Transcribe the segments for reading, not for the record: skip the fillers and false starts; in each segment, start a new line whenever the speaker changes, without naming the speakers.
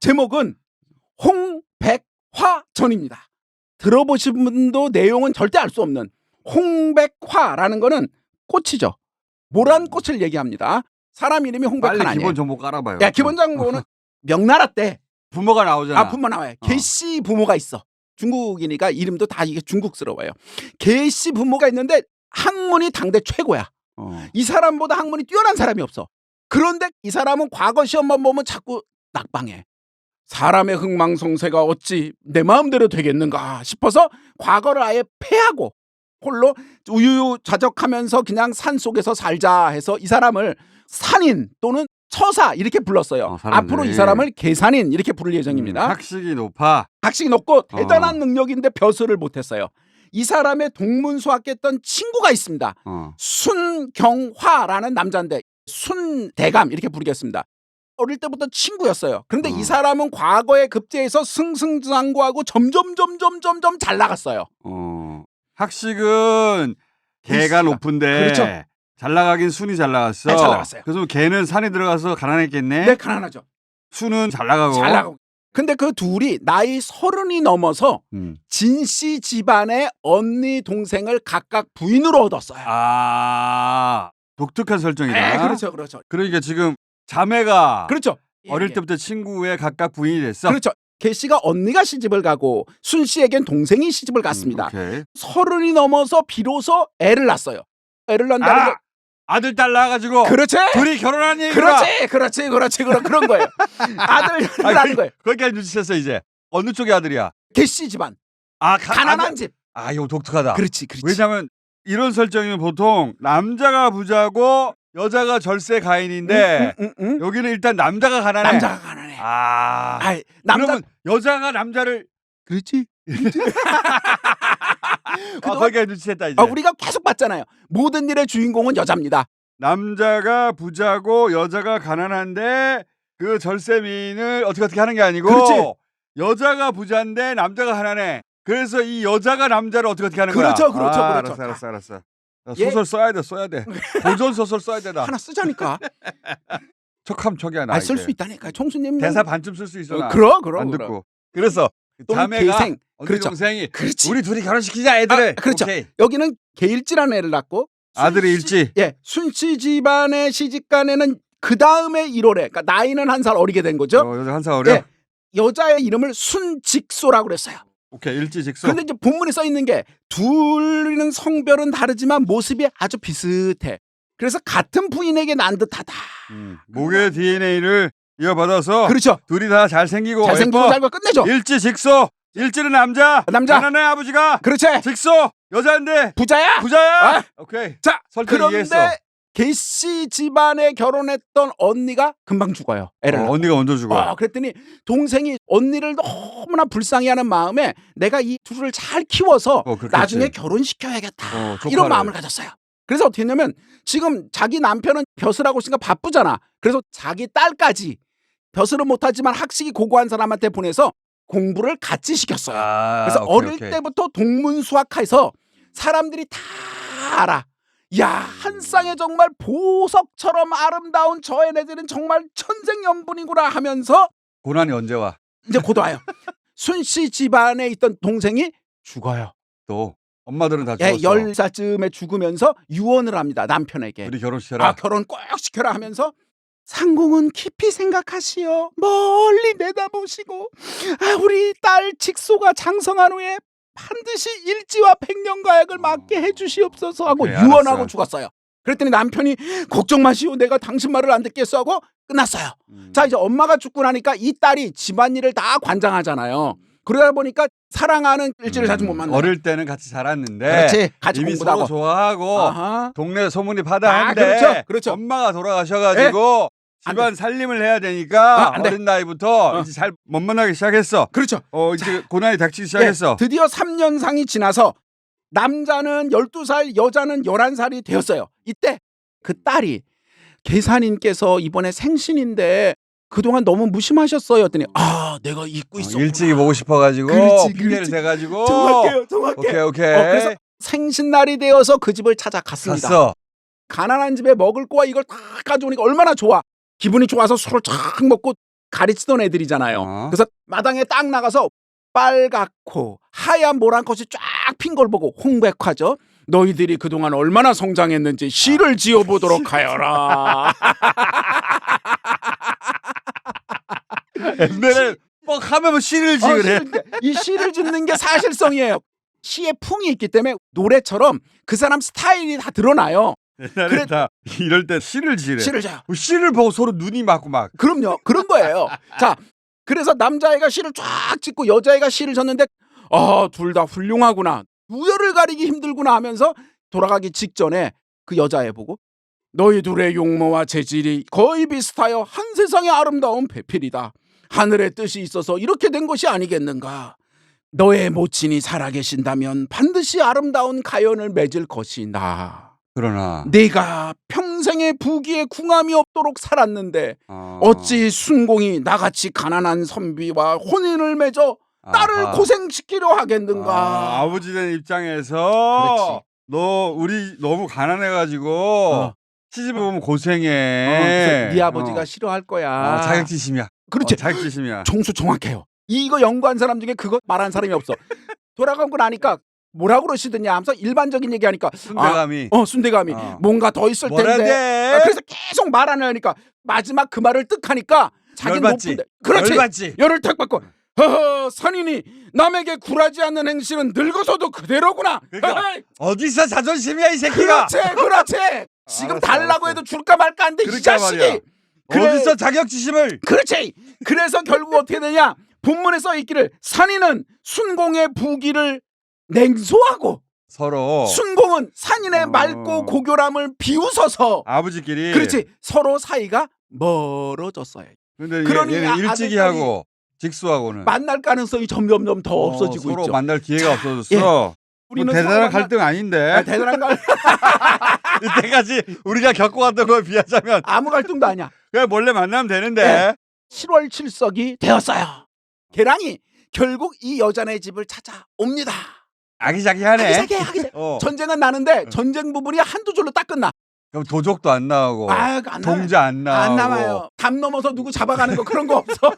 제목은 홍백화전입니다. 들어보신 분도 내용은 절대 알 수 없는 홍백화라는 거는 꽃이죠. 모란 꽃을 얘기합니다. 사람 이름이 홍백화는
빨리
아니에요.
기본 정보 깔아봐요.
야, 기본 정보는 명나라 때
부모가 나오잖아.
부모 나와요. 개씨 부모가 있어. 중국이니까 이름도 다 이게 중국스러워요. 개씨 부모가 있는데 학문이 당대 최고야. 이 사람보다 학문이 뛰어난 사람이 없어. 그런데 이 사람은 과거 시험만 보면 자꾸 낙방해. 사람의 흥망성쇠가 어찌 내 마음대로 되겠는가 싶어서 과거를 아예 패하고 홀로 우유좌적하면서 그냥 산속에서 살자 해서 이 사람을 산인 또는 처사 이렇게 불렀어요. 앞으로 이 사람을 계산인 이렇게 부를 예정입니다.
학식이 높아.
학식이 높고 대단한 능력인데 벼슬을 못했어요. 이 사람의 동문수학했던 친구가 있습니다. 순경화라는 남자인데 순대감 이렇게 부르겠습니다. 어릴 때부터 친구였어요. 그런데 이 사람은 과거에 급제해서 승승장구하고 점점 잘 나갔어요.
학식은 개가 높은데
그렇죠.
잘 나가긴 순이 잘 나갔어.
네, 잘 나갔어요.
그래서 개는 산에 들어가서 가난했겠네.
네, 가난하죠.
순은 잘 나가고.
잘 나가고. 근데 그 둘이 나이 30이 넘어서 진씨 집안의 언니 동생을 각각 부인으로 얻었어요.
아, 독특한 설정이다.
네, 그렇죠.
그러니까 지금 자매가
그렇죠.
어릴 때부터 친구의 각각 부인이 됐어.
그렇죠. 개 씨가 언니가 시집을 가고 순 씨에겐 동생이 시집을 갔습니다. 30이 넘어서 비로소 애를 낳았어요. 애를 낳는다는 거.
아들 딸 낳아가지고
그렇지.
둘이 결혼한 얘기구나.
그렇지. 그런 거예요. 아들 낳는 거예요.
거기까지 눈치챘어 이제. 어느 쪽의 아들이야?
개 씨 집안. 가난한 집.
이거 독특하다.
그렇지.
왜냐면 이런 설정이면 보통 남자가 부자고 여자가 절세 가인인데 여기는 일단 남자가 가난해. 그러면 여자가 남자를
그렇지.
거기까지 눈치챘다 이제.
우리가 계속 봤잖아요. 모든 일의 주인공은 여자입니다.
남자가 부자고 여자가 가난한데 그 절세민을 어떻게 하는 게 아니고
그렇지.
여자가 부자인데 남자가 가난해. 그래서 이 여자가 남자를 어떻게 하는 거야.
그렇죠.
알았어. 소설 써야 돼. 고전 소설 써야 돼 나.
하나 쓰자니까.
척하면 척이야 나.
쓸 수 있다니까. 총수님
대사 반쯤 쓸 수 있어 나.
그럼.
안 듣고. 그래서 자매가 언니 동생이
그렇지.
우리 둘이 결혼시키자 애들을.
그렇죠.
오케이.
여기는 개일지라는 애를 낳고
아들이 일지.
순씨 집안의 시집간에는 그 다음에 1월에 그러니까 나이는 한 살 어리게 된 거죠.
여자 한 살 어려.
여자의 이름을 순직소라고 그랬어요.
오케이. 일지직소.
그런데 이제 본문에 써 있는 게 둘은 성별은 다르지만 모습이 아주 비슷해. 그래서 같은 부인에게 난 듯하다.
목의 DNA를 이어받아서
그렇죠.
둘이 다 잘생기고
잘고 끝내죠.
일지직소. 일지는 남자. 가난해 아버지가.
그렇지.
직소 여자인데
부자야.
오케이.
자,
설득 이해했어.
그런데 개씨 집안에 결혼했던 언니가 금방 죽어요. 애를 낳고.
언니가 먼저 죽어.
그랬더니 동생이 언니를 너무나 불쌍히하는 마음에 내가 이 둘을 잘 키워서 나중에 결혼시켜야겠다. 이런 마음을 가졌어요. 그래서 어떻게 했냐면 지금 자기 남편은 벼슬하고 있으니까 바쁘잖아. 그래서 자기 딸까지 벼슬은 못하지만 학식이 고고한 사람한테 보내서 공부를 같이 시켰어요. 그래서 어릴 때부터 동문수학해서 사람들이 다 알아. 야, 한 쌍에 정말 보석처럼 아름다운 저 애네들은 정말 천생연분이구나 하면서
고난이 언제 와?
이제 곧 와요. 순씨 집안에 있던 동생이 죽어요.
또 엄마들은 다 죽었어.
10살쯤에 죽으면서 유언을 합니다. 남편에게.
우리 결혼시켜라.
결혼 꼭 시켜라 하면서 상공은 깊이 생각하시어 멀리 내다보시고 우리 딸 직소가 장성한 후에 반드시 일지와 백년가약을 맞게 해주시옵소서 하고 유언하고 죽었어요. 그랬더니 남편이 걱정 마시오 내가 당신 말을 안 듣겠어 하고 끝났어요. 자, 이제 엄마가 죽고 나니까 이 딸이 집안일을 다 관장하잖아요. 그러다 보니까 사랑하는 일지를 자주 못 만나요.
어릴 때는 같이 자랐는데
그렇지. 같이
이미
공부도 하고.
서로 좋아하고 동네 소문이 파다한데
그렇죠.
엄마가 돌아가셔가지고 집안 살림을 해야 되니까 어린 나이부터 이제 잘 못 만나기 시작했어.
그렇죠.
이제 고난이 닥치기 시작했어.
드디어 3년상이 지나서 남자는 12살, 여자는 11살이 되었어요. 이때 그 딸이 계산인께서 이번에 생신인데 그동안 너무 무심하셨어요. 했더니 내가 잊고 있었구나.
일찍이 보고 싶어가지고 핑계를 대가지고
정확해요.
오케이.
그래서 생신날이 되어서 그 집을 찾아갔습니다.
갔어.
가난한 집에 먹을 거와 이걸 다 가져오니까 얼마나 좋아. 기분이 좋아서 술을 쫙 먹고 가르치던 애들이잖아요. 그래서 마당에 딱 나가서 빨갛고 하얀 모란 꽃이 쫙 핀 걸 보고 홍백화죠. 너희들이 그동안 얼마나 성장했는지 시를 지어보도록 하여라.
옛날에 뻑 하면 시를 지으래.
이 시를 짓는 게 사실성이에요. 시에 풍이 있기 때문에 노래처럼 그 사람 스타일이 다 드러나요.
옛날에 다 이럴 때 시를 지으래.
시를
보고 서로 눈이 맞고 막.
그럼요. 그런 거예요. 자, 그래서 남자애가 시를 쫙 짓고 여자애가 시를 졌는데 둘 다 훌륭하구나. 우열을 가리기 힘들구나 하면서 돌아가기 직전에 그 여자애 보고 너희 둘의 용모와 재질이 거의 비슷하여 한 세상의 아름다운 배필이다. 하늘의 뜻이 있어서 이렇게 된 것이 아니겠는가. 너의 모친이 살아계신다면 반드시 아름다운 가연을 맺을 것이다.
그러나
네가 평생의 부귀에 궁함이 없도록 살았는데 어찌 순공이 나같이 가난한 선비와 혼인을 맺어 딸을 고생시키려 하겠는가.
아버지 된 입장에서 너 우리 너무 가난해가지고 시집을 보면 고생해.
그래서 네 아버지가 싫어할 거야.
자격지심이야.
그렇지.
자격지심이야.
정수 정확해요. 이거 연구한 사람 중에 그거 말한 사람이 없어. 돌아가고 나니까 뭐라고 그러시더냐 하면서 일반적인 얘기하니까
순대감이
순대감이 뭔가 더 있을 텐데 그래서 계속 말 안 하니까 마지막 그 말을 뜩 하니까 자기 높은데 그렇지 열을 탁 받고 허허 선인이 남에게 굴하지 않는 행실은 늙어서도 그대로구나.
그러니까 어디서 자존심이야 이 새끼가.
그렇지 지금 달라고 해도 줄까 말까 한데 이 자식이
어디서 자격지심을.
그렇지. 그래서 결국 어떻게 되냐 본문에 써 있기를 산인은 순공의 부귀를 냉소하고
서로
순공은 산인의 맑고 고교람을 비웃어서
아버지끼리
그렇지 서로 사이가 멀어졌어요.
근데 그러니 얘는 일찍이하고 직수하고는
만날 가능성이 점점 더 없어지고
서로
있죠.
만날 기회가 없어졌어. 우리는 대단한 갈등 아닌데.
대단한 갈등.
이때까지 우리가 겪어왔던 거에 비하자면
아무 갈등도 아니야.
그냥 몰래 만나면 되는데.
7월 7석이 되었어요. 계랑이 결국 이 여자네 집을 찾아옵니다.
아기자기하네.
전쟁은 나는데 전쟁 부분이 한두 줄로 딱 끝나.
그럼 도적도 안 나오고
안
동자 안 나오고
안 남아요. 담 넘어서 누구 잡아가는 거 그런 거 없어.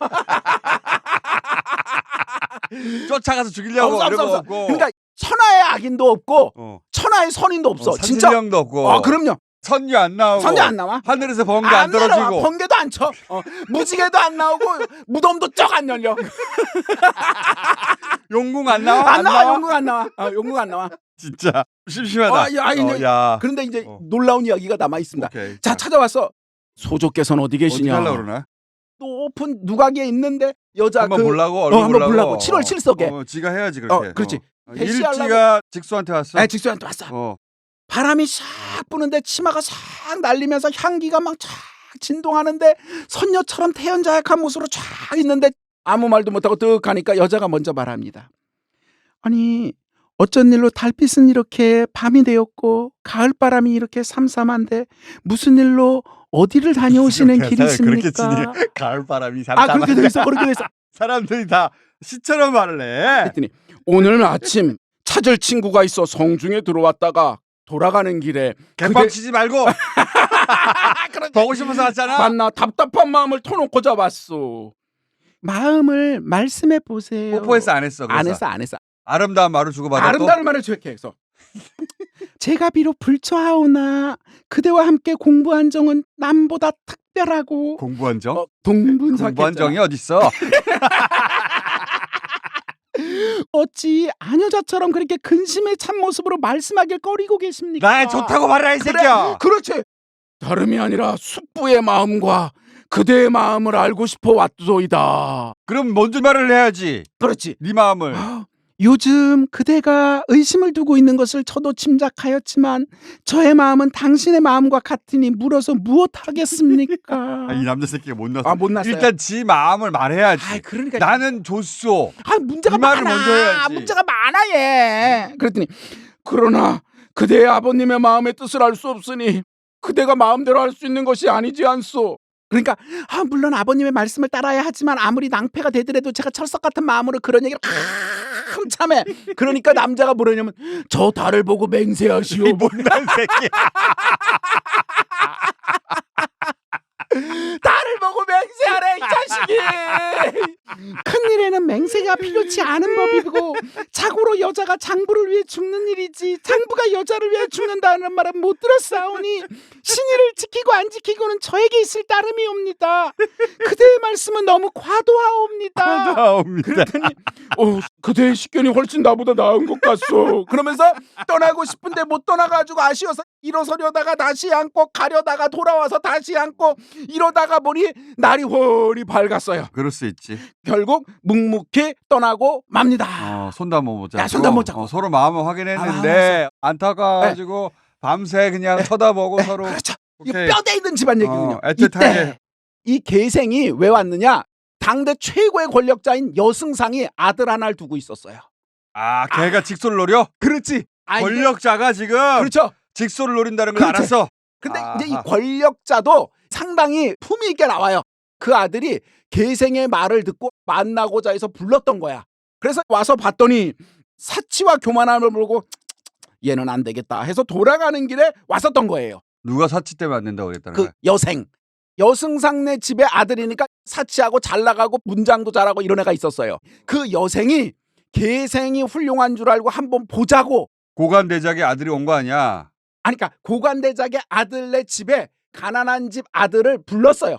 쫓아가서 죽이려고 이런 거 없고.
그러니까 천하의 악인도 없고 천하의 선인도 없어. 진짜.
산신령도 없고.
그럼요.
선녀 안 나오고.
선녀 안 나와.
하늘에서 번개 안 떨어지고.
번개도 안 쳐. 무지개도 안 나오고 무덤도 쩍 안 열려.
용궁 안 나와?
안 나와. 용궁 안 나와. 용궁 안 나와.
진짜 심심하다.
그런데 이제 놀라운 이야기가 남아 있습니다. 자, 찾아왔어. 소조께서는 어디 계시냐?
어떻게 하려고 그러나?
높은 누각에 있는데 여자
한번 보려고 얼굴
한번 보려고 7월 7석에.
지가 해야지 그렇게.
그렇지.
일지가 직수한테 왔어?
직수한테 왔어. 바람이 싹 부는데 치마가 싹 날리면서 향기가 막 쫙 진동하는데 선녀처럼 태연자약한 모습으로 쫙 있는데 아무 말도 못하고 뜩 하니까 여자가 먼저 말합니다. 아니 어쩐 일로 달빛은 이렇게 밤이 되었고 가을바람이 이렇게 삼삼한데 무슨 일로 어디를 다녀오시는 길이십니까?
가을바람이 삼삼한데.
그렇게 돼 있어.
사람들이 다 시처럼 말을 해.
그랬더니 오늘 아침 찾을 친구가 있어 성중에 들어왔다가 돌아가는 길에
개빡치지 말고 보고 싶어서 왔잖아.
만나 답답한 마음을 터놓고자 왔소. 마음을 말씀해 보세요.
뽀뽀했어 안 했어?
안 했어.
아름다운 말을 주고받았고.
아름다운 말을 주역해서 제가 비록 불처하오나 그대와 함께 공부한 정은 남보다 특별하고.
공부한 정?
공부한
정이 어딨어?
어찌 아녀자처럼 그렇게 근심의 참모습으로 말씀하길 꺼리고 계십니까?
나 좋다고 말해 이 새끼야.
그렇지. 다름이 아니라 숙부의 마음과 그대의 마음을 알고 싶어 왔소이다.
그럼 먼저 말을 해야지.
그렇지.
네 마음을.
요즘 그대가 의심을 두고 있는 것을 저도 짐작하였지만 저의 마음은 당신의 마음과 같으니 물어서 무엇하겠습니까?
이 남자 새끼가 못났어.
못났어요.
일단 지 마음을 말해야지.
그러니까
나는 줬소.
문제가
말을
많아.
먼저 해야지.
문제가 많아 얘. 그랬더니 그러나 그대의 아버님의 마음의 뜻을 알 수 없으니 그대가 마음대로 할 수 있는 것이 아니지 않소. 그러니까 물론 아버님의 말씀을 따라야 하지만 아무리 낭패가 되더라도 제가 철석 같은 마음으로 그런 얘기를 참해. 그러니까 남자가 뭐라냐면 저 달을 보고 맹세하시오.
이 못난 새끼.
달을 보고 맹세하래 이 자식이. 큰일에는 맹세가 필요치 않은 법이고 자고로 여자가 장부를 위해 죽는 일이지 장부가 여자를 위해 죽는다는 말은 못 들었사오니 신의를 지키고 안 지키고는 저에게 있을 따름이옵니다. 그대의 말씀은 너무 과도하옵니다. 그랬더니 그대의 식견이 훨씬 나보다 나은 것 같소. 그러면서 떠나고 싶은데 못 떠나가지고 아쉬워서 일어서려다가 다시 앉고 가려다가 돌아와서 다시 앉고 이러다가 보니 날이 훨이 밝았어요.
그럴 수 있지.
결국 묵묵히 떠나고 맙니다.
손도 못 잡고.
손도 못 잡고.
서로 마음을 확인했는데 안타까워가지고 밤새 그냥 쳐다보고 서로.
그렇죠. 이게 뼈대 있는 집안 얘기군요.
애틋하게.
이때 이 계생이 왜 왔느냐? 당대 최고의 권력자인 여승상이 아들 하나를 두고 있었어요.
걔가 직소를 노려?
그렇지.
권력자가 지금
그렇죠.
직소를 노린다는 걸 알았어.
근데 이제 이 권력자도 상당히 품위 있게 나와요. 그 아들이 계생의 말을 듣고 만나고자 해서 불렀던 거야. 그래서 와서 봤더니 사치와 교만함을 보고 얘는 안 되겠다 해서 돌아가는 길에 왔었던 거예요.
누가 사치 때문에 안 된다고 그랬다는
그
거야?
여생. 여승상네 집에 아들이니까 사치하고 잘 나가고 문장도 잘하고 이런 애가 있었어요. 그 여생이 계생이 훌륭한 줄 알고 한번 보자고.
고관대작의 아들이 온 거 아니야?
그러니까 고관대작의 아들네 집에 가난한 집 아들을 불렀어요.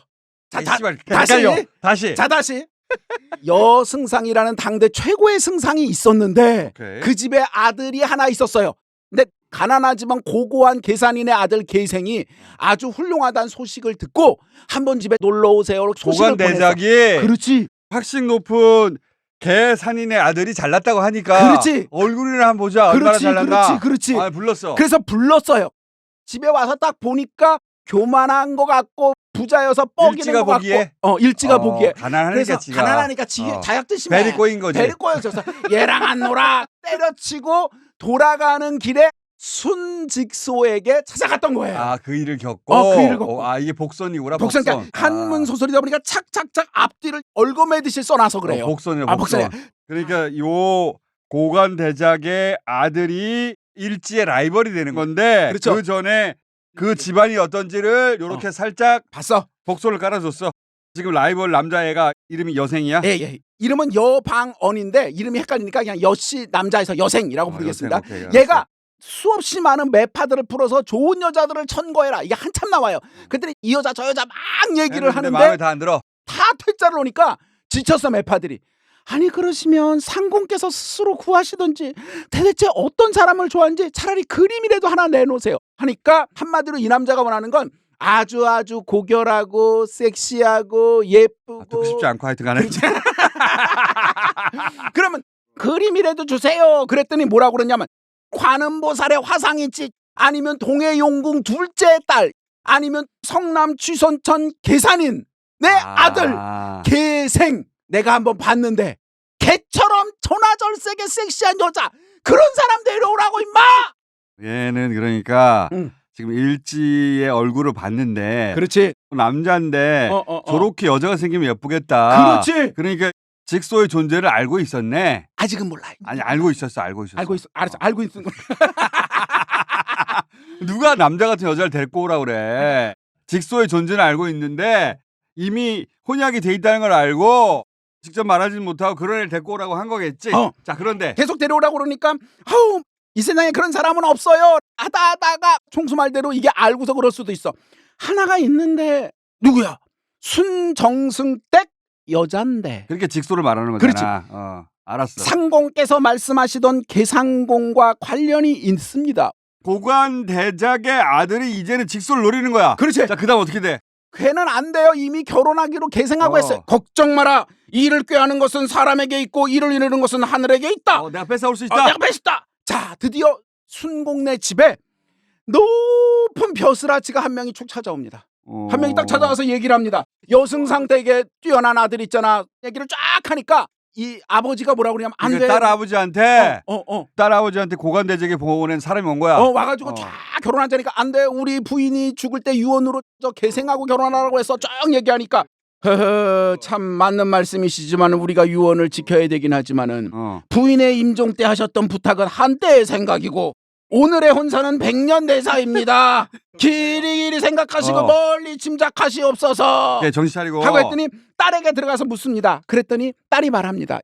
다시.
여승상이라는 당대 최고의 승상이 있었는데 그 집에 아들이 하나 있었어요. 근데 가난하지만 고고한 계산인의 아들 계생이 아주 훌륭하다는 소식을 듣고 한번 집에 놀러 오세요. 소식을
고관대작이
그렇지.
학식 높은 계산인의 아들이 잘났다고 하니까
그렇지.
얼굴이나 한번 보자. 얼마나 잘났나.
그렇지.
불렀어.
그래서 불렀어요. 집에 와서 딱 보니까 교만한 것 같고 부자여서 뻐기는 것 같고 일지가 보기에
가난하니까
가난하니까 자격지심에
배리 꼬인 거지.
배리 꼬여서 얘랑 안 놀아 때려치고 돌아가는 길에 순직소에게 찾아갔던 거예요.
그 일을 겪고.
그 일을 겪고.
이게 복선이구나.
복선. 한문 소설이다 보니까 착착착 앞뒤를 얽어매듯이 써놔서 그래요.
복선이에요. 복선. 그러니까 요 고관대작의 아들이 일지의 라이벌이 되는 건데
그렇죠.
그 전에 그 집안이 어떤지를 요렇게 살짝
봤어.
복선을 깔아줬어. 지금 라이벌 남자애가 이름이 여생이야?
예. 이름은 여방언인데 이름이 헷갈리니까 그냥 여씨 남자에서 여생이라고 부르겠습니다.
오케이,
얘가 수없이 많은 매파들을 풀어서 좋은 여자들을 천거해라. 이게 한참 나와요. 그랬더니 이 여자 저 여자 막 얘기를 하는데
마음에 다 안 들어.
다 퇴짜를 오니까 지쳤어 매파들이. 아니 그러시면 상공께서 스스로 구하시든지 대체 어떤 사람을 좋아하는지 차라리 그림이라도 하나 내놓으세요 하니까 한마디로 이 남자가 원하는 건 아주 고결하고 섹시하고 예쁘고
듣고 싶지 않고 하여튼간에
그러면 그림이라도 주세요. 그랬더니 뭐라고 그러냐면 관음보살의 화상이지 아니면 동해용궁 둘째 딸 아니면 성남 취선천 계산인 내 아들 계생 내가 한번 봤는데 개처럼 전화절세게 섹시한 여자 그런 사람 데려오라고 임마.
얘는 그러니까 지금 일지의 얼굴을 봤는데
그렇지.
남자인데 저렇게 여자가 생기면 예쁘겠다.
그렇지.
그러니까 직소의 존재를 알고 있었네.
아직은 몰라.
아니 알고 있었어.
알고 있는 거.
누가 남자 같은 여자를 데리고 오라 그래. 직소의 존재는 알고 있는데 이미 혼약이 돼 있다는 걸 알고 직접 말하지는 못하고 그런 애를 데리고 오라고 한 거겠지. 자 그런데
계속 데려오라고 그러니까 이 세상에 그런 사람은 없어요. 하다가 총수 말대로 이게 알고서 그럴 수도 있어. 하나가 있는데 누구야? 순정승댁 여잔데.
그렇게 직소를 말하는 거잖아. 알았어.
상공께서 말씀하시던 계상공과 관련이 있습니다.
고관대작의 아들이 이제는 직소를 노리는 거야.
그렇지.
자 그다음 어떻게 돼?
걔는 안 돼요. 이미 결혼하기로 계생하고 했어요. 걱정 마라. 이를 꾀하는 것은 사람에게 있고 이를 이루는 것은 하늘에게 있다.
내가 뺏어올 수 있다.
내가 뺏었다. 자 드디어 순공네 집에 높은 벼슬아치가 한 명이 쭉 찾아옵니다. 한 명이 딱 찾아와서 얘기를 합니다. 여승상 댁에 뛰어난 아들 있잖아. 얘기를 쫙 하니까 이 아버지가 뭐라고 그러냐면 안 돼.
딸 아버지한테 딸 아버지한테 고관대적에 보낸 사람이 온 거야.
와가지고 쫙 결혼하자니까 안 돼. 우리 부인이 죽을 때 유언으로 저 계생하고 결혼하라고 해서 쫙 얘기하니까 참 맞는 말씀이시지만 우리가 유언을 지켜야 되긴 하지만은 부인의 임종 때 하셨던 부탁은 한때의 생각이고 오늘의 혼사는 100년 내사입니다. 길이 생각하시고 멀리 짐작하시옵소서.
예, 정신 차리고
하고 했더니 딸에게 들어가서 묻습니다. 그랬더니 딸이 말합니다.